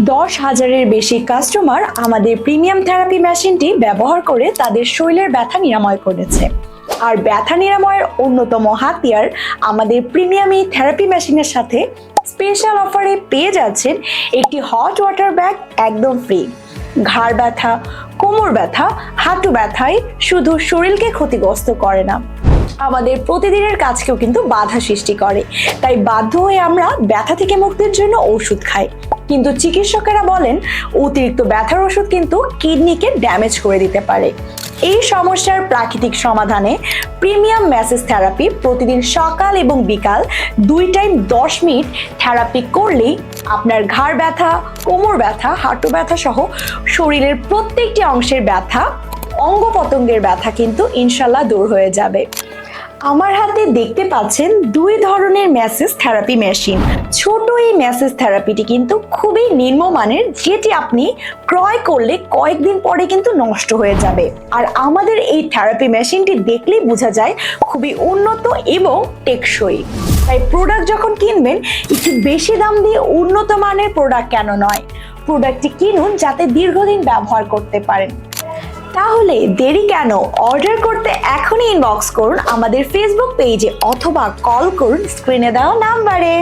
10,000-এর বেশি কাস্টমার আমাদের premium therapy মেশিনটি ব্যবহার করে তাদের শরীরের ব্যথা নিরাময় করেছে। আর ব্যথা নিরাময়ের অন্যতম হাতিয়ার আমাদের প্রিমিয়াম এই থেরাপি মেশিনের সাথে স্পেশাল অফারে পেয়ে যাচ্ছেন একটি হট ওয়াটার ব্যাগ একদম ফ্রি। ঘাড় ব্যথা, কোমর ব্যথা, হাঁটু ব্যথায় শুধু শরীরকে ক্ষতিগ্রস্ত করে না, আমাদের প্রতিদিনের কাজকেও কিন্তু বাধা সৃষ্টি করে। তাই বাধ্য হয়ে আমরা ব্যথা থেকে মুক্তির জন্য ওষুধ খাই, কিন্তু চিকিৎসকেরা বলেন অতিরিক্ত ব্যথার ওষুধ কিন্তু কিডনিকে ড্যামেজ করে দিতে পারে। এই সমস্যার প্রাকৃতিক সমাধানে প্রিমিয়াম ম্যাসেজ থেরাপি প্রতিদিন সকাল এবং বিকাল 2 টাইম 10 মিনিট থেরাপি করলেই আপনার ঘাড় ব্যথা, কোমর ব্যথা, হাঁটু ব্যথা সহ শরীরের প্রত্যেকটি অংশের ব্যথা, অঙ্গ প্রত্যঙ্গের ব্যথা কিন্তু ইনশাল্লাহ দূর হয়ে যাবে। আমার হাতে দেখতে পাচ্ছেন 2 ধরনের ম্যাসেজ থেরাপি মেশিন। ছোট এই ম্যাসেজ থেরাপিটি কিন্তু খুবই নিম্নমানের, যেটি আপনি ক্রয় করলে কয়েকদিন পরে কিন্তু নষ্ট হয়ে যাবে। আর আমাদের এই থেরাপি মেশিনটি দেখলেই বোঝা যায় খুবই উন্নত এবং টেকসই। তাই প্রোডাক্ট যখন কিনবেন একটু বেশি দাম দিয়ে উন্নত মানের প্রোডাক্ট কেন নয়, প্রোডাক্টটি কিনুন যাতে দীর্ঘদিন ব্যবহার করতে পারেন। তাহলে দেরি কেন? অর্ডার করতে এখনই ইনবক্স করুন আমাদের ফেসবুক পেজে অথবা কল করুন স্ক্রিনে দেওয়া নাম্বারে।